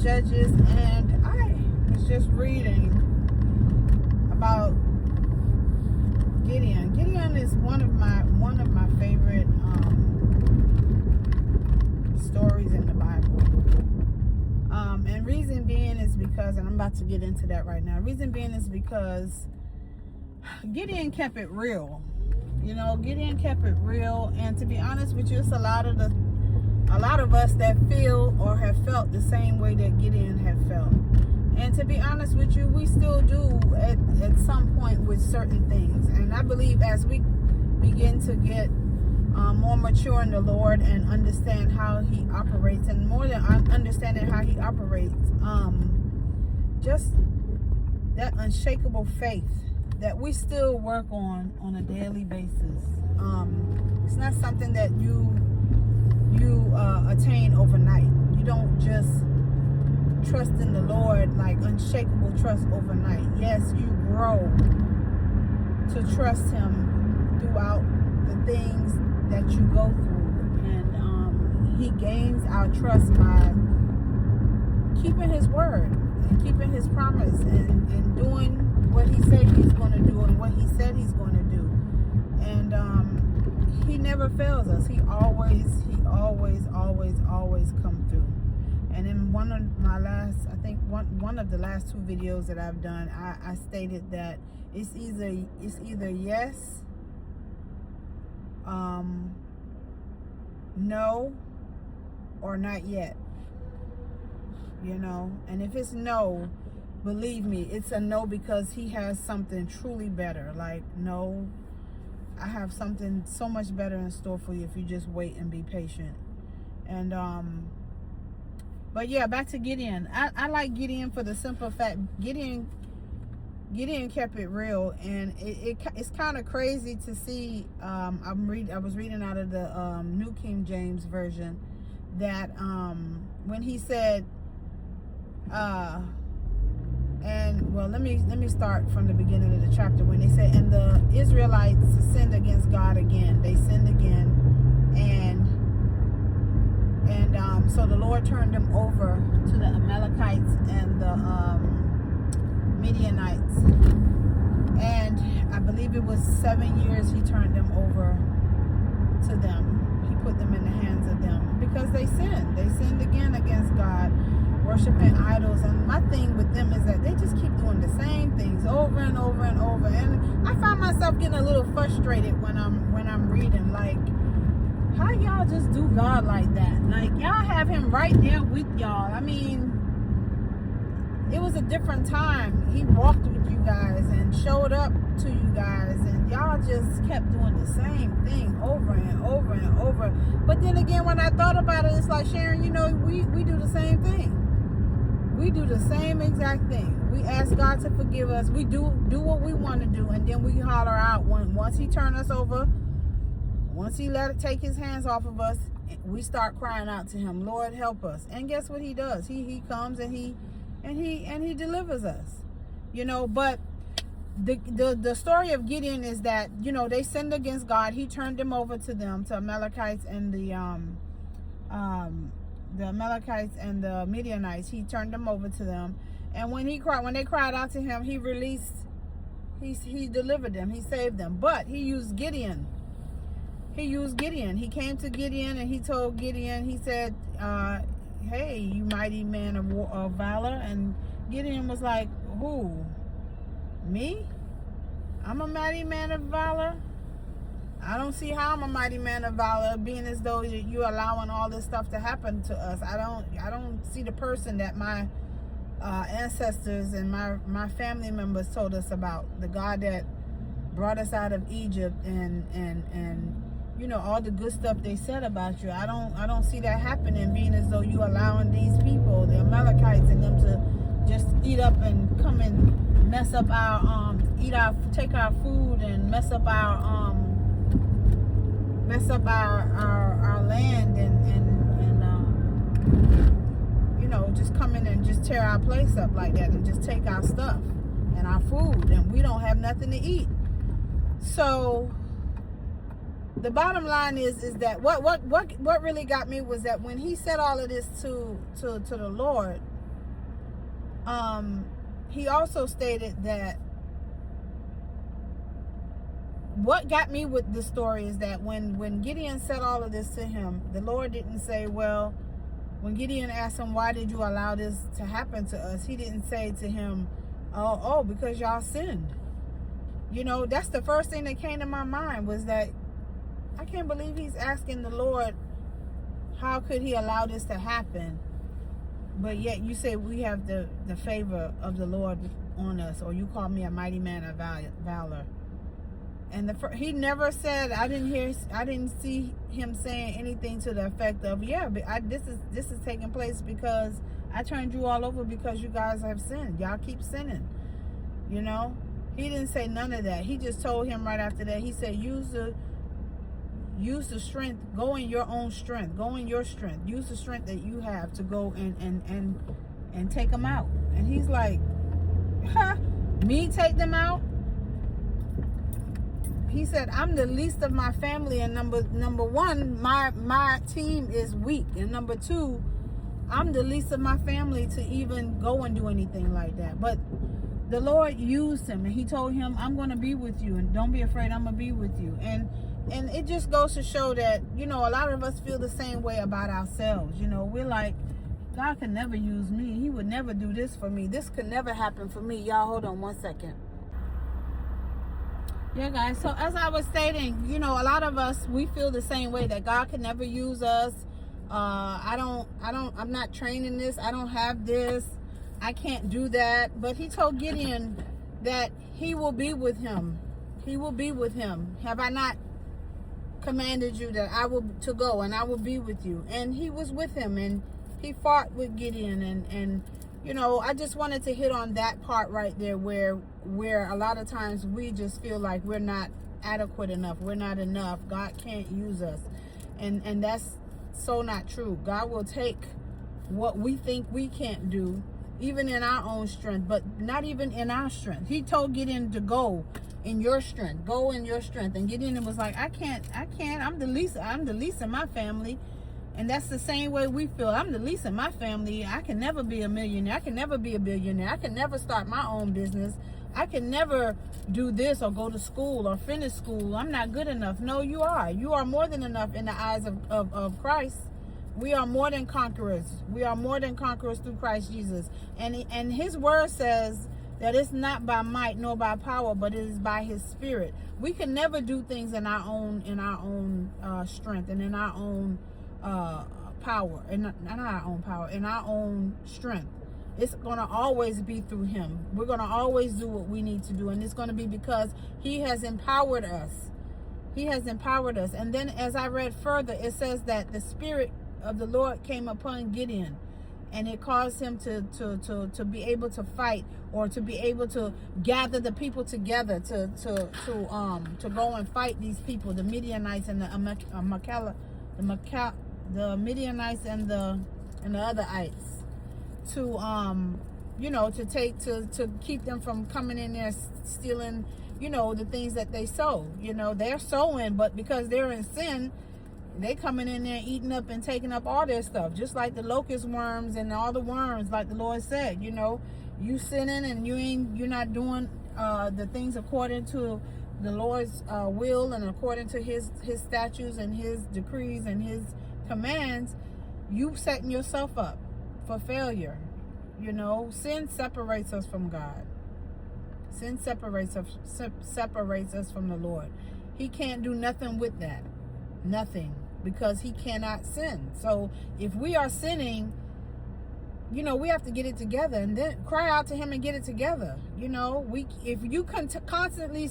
Judges, and I was just reading about Gideon. Gideon is one of my favorite stories in the Bible. And reason being is because, and I'm about to get into that right now. Reason being is because Gideon kept it real. Gideon kept it real, and to be honest with you, it's a lot of us that feel or have felt the same way that Gideon had felt. And to be honest with you, we still do at some point with certain things. And I believe as we begin to get more mature in the Lord and understand how He operates, and more than understanding how He operates, just that unshakable faith that we still work on a daily basis. It's not something that you attain overnight. You don't just trust in the Lord like unshakable trust overnight. Yes, you grow to trust Him throughout the things that you go through, and He gains our trust by keeping His word and keeping His promise and doing what He said He's going to do and what He said He's going to do. And He never fails us. He always come through. And in one of my last, I think one of the last 2 videos that I've done, I stated that it's either yes, no, or not yet. And if it's no, believe me, it's a no, because He has something truly better. Like, no, I have something so much better in store for you if you just wait and be patient. And but yeah, back to Gideon. I like Gideon for the simple fact Gideon kept it real, and it's kind of crazy to see. I was reading out of the New King James Version that when he said, and well, let me start from the beginning of the chapter when they said, and the Israelites sinned against God again. They sinned again, and so the Lord turned them over to the Amalekites and the Midianites, and I believe it was 7 years He turned them over to them. He put them in the hands of them because they sinned again against God, worshiping idols. And my thing with them is that they just keep doing the same things over and over and over, and I find myself getting a little frustrated when I'm reading, like, how y'all just do God like that? Like, y'all have Him right there with y'all. I mean, it was a different time. He walked with you guys and showed up to you guys, and y'all just kept doing the same thing over and over and over. But then again, when I thought about it, it's like, Sharon, we do the same thing. We do the same exact thing. We ask God to forgive us. We do what we want to do, and then we holler out once He turns us over. Once He let it take His hands off of us, we start crying out to Him, Lord, help us. And guess what He does? He comes and He delivers us. But the story of Gideon is that, they sinned against God. He turned them over to them, to Amalekites and the Amalekites and the Midianites. He turned them over to them. And when they cried out to Him, He delivered them. He saved them. But He used Gideon. He came to Gideon and He told Gideon, He said, hey, you mighty man of valor. And Gideon was like, who? Me? I'm a mighty man of valor? I don't see how I'm a mighty man of valor, being as though you're allowing all this stuff to happen to us. I don't see the person that my ancestors and my family members told us about, the God that brought us out of Egypt and all the good stuff they said about you. I don't see that happening, being as though you allowing these people, the Amalekites, and them to just eat up and come and mess up take our food and mess up our land and just come in and just tear our place up like that and just take our stuff and our food, and we don't have nothing to eat. So the bottom line is that what really got me was that when he said all of this to the Lord, he also stated that what got me with this story is that when Gideon said all of this to him, the Lord didn't say, well, when Gideon asked him, why did you allow this to happen to us? He didn't say to him, oh, because y'all sinned. You know, that's the first thing that came to my mind, was that I can't believe he's asking the Lord, how could he allow this to happen? But yet you say we have the favor of the Lord on us, or you call me a mighty man of valor. And he never said, I didn't see him saying anything to the effect of, yeah, but this is taking place because I turned you all over because you guys have sinned. Y'all keep sinning. You know, he didn't say none of that. He just told him right after that. He said, use the strength. Go in your own strength. Go in your strength. Use the strength that you have to go and take them out. And he's like, me take them out? He said, I'm the least of my family, and number one, my team is weak, and number two, I'm the least of my family to even go and do anything like that. But the Lord used him, and he told him, I'm going to be with you, and don't be afraid, I'm going to be with you. And it just goes to show that, you know, a lot of us feel the same way about ourselves. You know, we're like, God can never use me. He would never do this for me. This could never happen for me. Y'all, hold on one second. Yeah, guys, so as I was stating, you know, a lot of us, we feel the same way, that God can never use us. I'm not trained in this. I don't have this. I can't do that. But he told Gideon that he will be with him. He will be with him. Have I not commanded you that I will to go, and I will be with you? And he was with him, and he fought with Gideon, and you know, I just wanted to hit on that part right there, where a lot of times we just feel like we're not adequate enough, we're not enough, God can't use us, and that's so not true. God will take what we think we can't do, even in our own strength, but not even in our strength. He told Gideon to go in your strength, go in your strength, and Gideon was like, I can't, I'm the least in my family. And that's the same way we feel. I'm the least in my family. I can never be a millionaire. I can never be a billionaire. I can never start my own business. I can never do this or go to school or finish school. I'm not good enough. No, you are. You are more than enough in the eyes of Christ. We are more than conquerors. We are more than conquerors through Christ Jesus. And his word says that it's not by might nor by power, but it is by his spirit. We can never do things in our own strength and in our own power, and not our own power, in our own strength. It's going to always be through him. We're going to always do what we need to do, and it's going to be because he has empowered us. He has empowered us. And then as I read further, it says that the Spirit of the Lord came upon Gideon, and it caused him to be able to fight, or to be able to gather the people together to go and fight these people, the Midianites and the Midianites and the otherites, to keep them from coming in there stealing, the things that they sow. They're sowing, but because they're in sin, they coming in there eating up and taking up all their stuff, just like the locust worms and all the worms, like the Lord said. You sinning, and you're not doing the things according to the Lord's will, and according to his statutes and his decrees and his commands, you setting yourself up for failure. Sin separates us from God. Sin separates us from the Lord. He can't do nothing with that. Nothing. Because he cannot sin. So if we are sinning, we have to get it together, and then cry out to him and get it together. If you continuously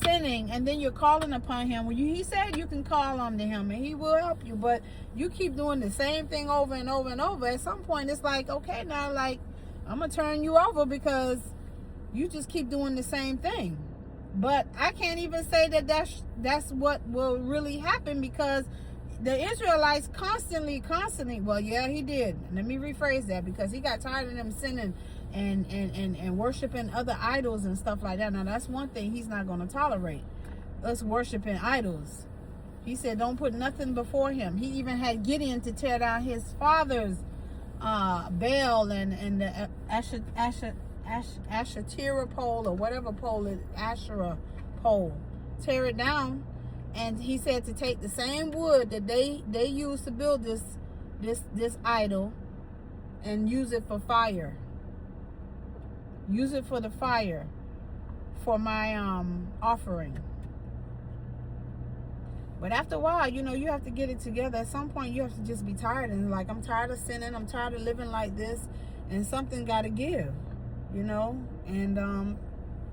sinning, and then you're calling upon him, he said you can call on to him and he will help you, but you keep doing the same thing over and over and over. At some point, it's like, okay, now, like, I'm gonna turn you over because you just keep doing the same thing. But I can't even say that that's what will really happen, because the Israelites constantly, well, yeah, he did. Let me rephrase that, because he got tired of them sinning and worshiping other idols and stuff like that. Now, that's one thing he's not going to tolerate, us worshiping idols. He said, don't put nothing before him. He even had Gideon to tear down his father's Baal and the Asherah pole, or whatever pole is, Asherah pole. Tear it down. And he said to take the same wood that they used to build this idol and use it for fire. Use it for the fire for my offering. But after a while, you have to get it together. At some point, you have to just be tired and like, I'm tired of sinning. I'm tired of living like this, and something got to give, And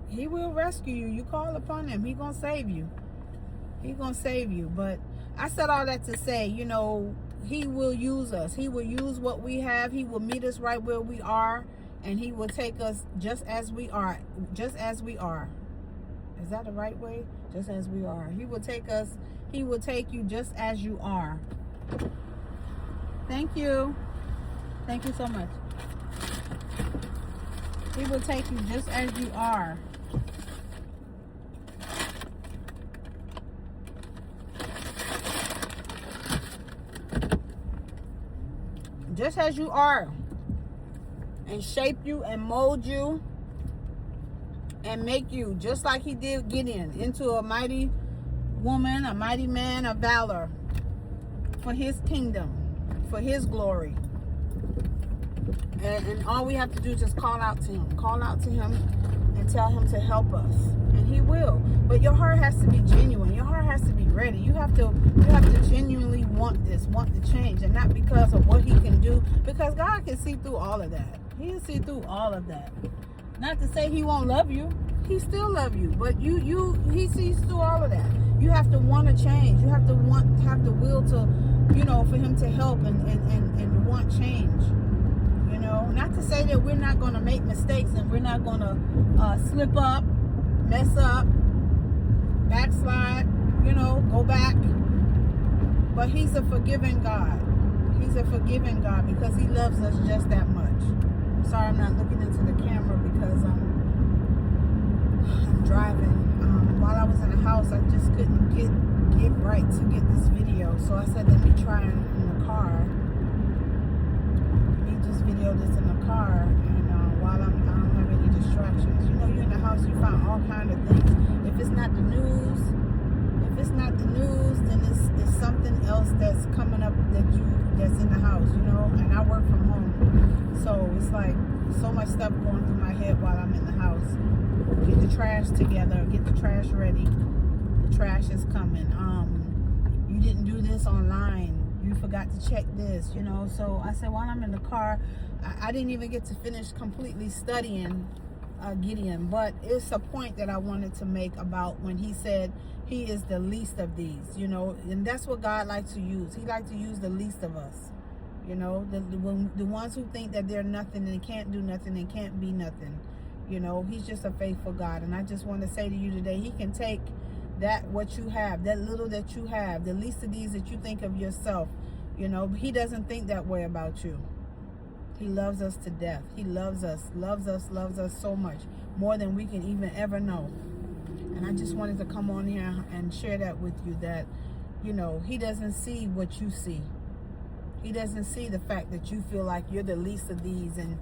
he will rescue you. You call upon him, he gonna save you. He gonna save you. But I said all that to say, he will use us. He will use what we have. He will meet us right where we are, and he will take us just as we are. Just as we are. Is that the right way? Just as we are. He will take us. He will take you just as you are. Thank you. Thank you so much. He will take you just as you are. Just as you are. And shape you and mold you. And make you, just like he did Gideon, into a mighty woman, a mighty man of valor for his kingdom, for his glory. And all we have to do is just call out to him. Call out to him and tell him to help us. And he will. But your heart has to be genuine. Your heart has to be ready. You have to genuinely want this, want the change. And not because of what he can do. Because God can see through all of that. He can see through all of that. Not to say he won't love you. He still love you. But he sees through all of that. You have to want to change. You have to have the will to, for him to help and want change. Not to say that we're not going to make mistakes and we're not going to slip up, mess up, backslide, go back. But he's a forgiving God. He's a forgiving God because he loves us just that much. I'm sorry I'm not looking into the camera because I'm driving. While I was in the house, I just couldn't get right to get this video. So I said, let me try in the car. Let me just video this in the car. And while I don't have any distractions. You're in the house, you find all kinds of things. If it's not the news, then it's something else that's coming up that's in the house, and I work from home. So it's like so much stuff going through my head while I'm in the house. Get the trash together, get the trash ready. The trash is coming. You didn't do this online. You forgot to check this, So I said while I'm in the car, I didn't even get to finish completely studying Gideon, but it's a point that I wanted to make about when he said he is the least of these, and that's what God likes to use. He likes to use the least of us, the ones who think that they're nothing and can't do nothing and can't be nothing. He's just a faithful God. And I just want to say to you today, he can take that, what you have, that little that you have, the least of these that you think of yourself. He doesn't think that way about you. He loves us to death. He loves us so much, more than we can even ever know. And I just wanted to come on here and share that with you, that, he doesn't see what you see. He doesn't see the fact that you feel like you're the least of these and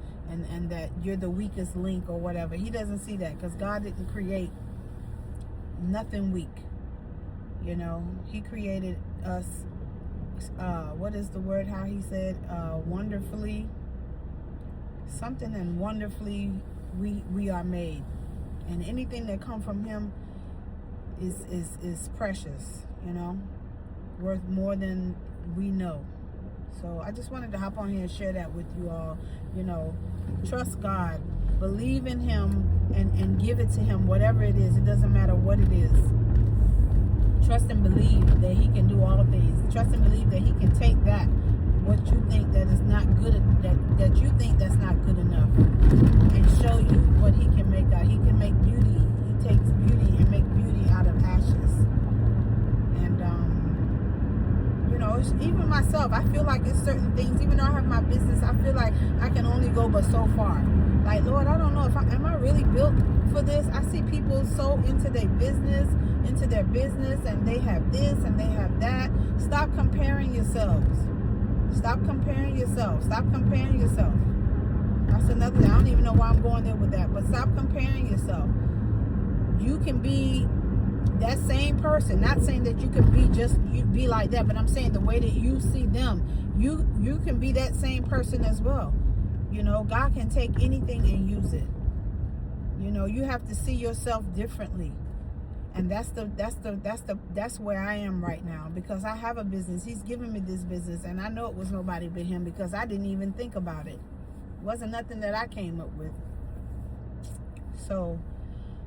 that you're the weakest link or whatever. He doesn't see that because God didn't create nothing weak. He created us, what is the word, how he said, wonderfully, something, and wonderfully we are made. And anything that comes from him is precious, worth more than we know. So I just wanted to hop on here and share that with you all. Trust God, believe in him, and give it to him, whatever it is. It doesn't matter what it is. Trust and believe that he can do all things. Trust and believe that he can take that, what you think that is not good, that you think that's not good enough, and show you what he can make out. He can make beauty. He takes beauty and make beauty out of ashes. And even myself, I feel like it's certain things, even though I have my business, I feel like I can only go but so far. Like, Lord, I don't know am I really built for this? I see people so into their business, and they have this and they have that. Stop comparing yourselves. Stop comparing yourself. Stop comparing yourself. That's another thing. I don't even know why I'm going there with that, but stop comparing yourself. You can be that same person. Not saying that you can be like that, but I'm saying the way that you see them, you can be that same person as well. You know, God can take anything and use it. You know, you have to see yourself differently. And that's where I am right now, because I have a business. He's given me this business, and I know it was nobody but him, because I didn't even think about it. It wasn't nothing that I came up with. So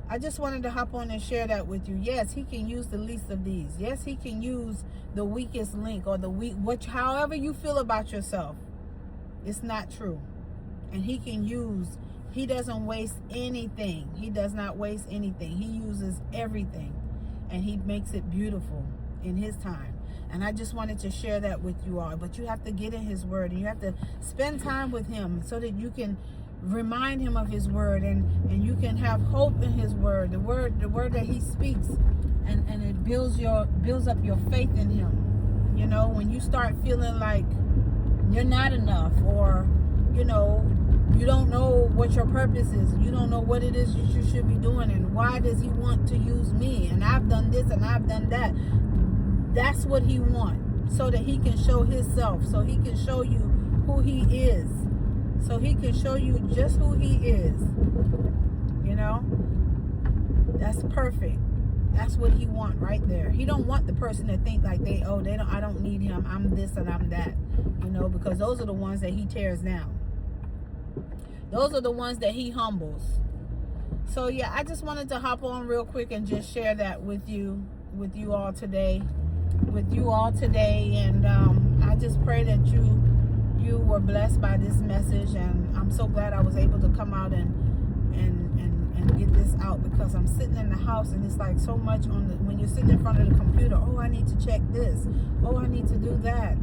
I just wanted to hop on and share that with you. Yes, he can use the least of these. Yes, he can use the weakest link, or however you feel about yourself. It's not true. And he doesn't waste anything. He does not waste anything. He uses everything, and he makes it beautiful in his time. And I just wanted to share that with you all. But you have to get in his word, and you have to spend time with him so that you can remind him of his word, and you can have hope in his word, the word that he speaks, and it builds up your faith in him. You know, when you start feeling like you're not enough, or you know, you don't know what your purpose is, you don't know what it is you should be doing, and why does he want to use me, and I've done this and I've done that. That's what he wants, so that he can show himself, so he can show you who he is, so he can show you just who he is. You know, that's perfect. That's what he wants right there. He don't want the person to think like I don't need him, I'm this and I'm that. You know, because those are the ones that he tears down. Those are the ones that he humbles. So yeah, I just wanted to hop on real quick and just share that with you all today. And I just pray that you were blessed by this message, and I'm so glad I was able to come out and get this out, because I'm sitting in the house, and it's like so much when you're sitting in front of the computer. Oh, I need to check this. Oh, I need to do that.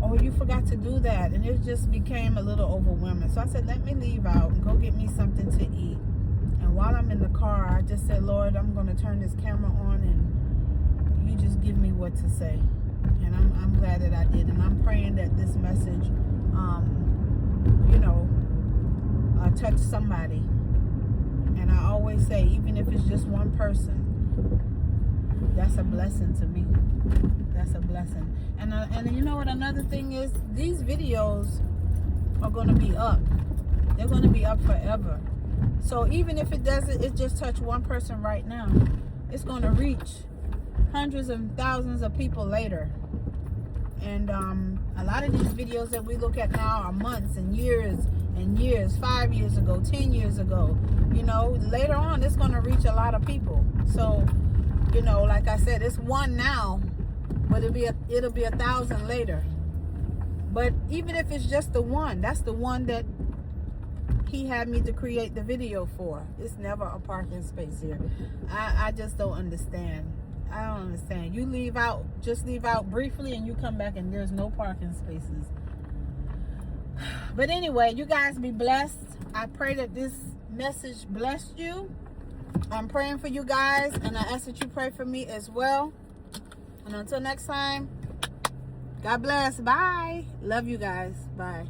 Oh, you forgot to do that. And it just became a little overwhelming. So I said, let me leave out and go get me something to eat. And while I'm in the car, I just said, Lord, I'm going to turn this camera on, and you just give me what to say. And I'm glad that I did. And I'm praying that this message, touch somebody. And I always say, even if it's just one person, that's a blessing to me. That's a blessing. And you know what? Another thing is, these videos are going to be up. They're going to be up forever. So even if it just touch one person right now, it's going to reach hundreds and thousands of people later. And a lot of these videos that we look at now are months and years, 5 years ago, 10 years ago. You know, later on, it's going to reach a lot of people. So, you know, like I said, it's one now, but it'll be 1,000 later. But even if it's just the one, that's the one that he had me to create the video for. It's never a parking space here. I just don't understand. I don't understand. You just leave out briefly, and you come back and there's no parking spaces. But anyway, you guys be blessed. I pray that this message blessed you. I'm praying for you guys, and I ask that you pray for me as well. And until next time, God bless. Bye. Love you guys. Bye.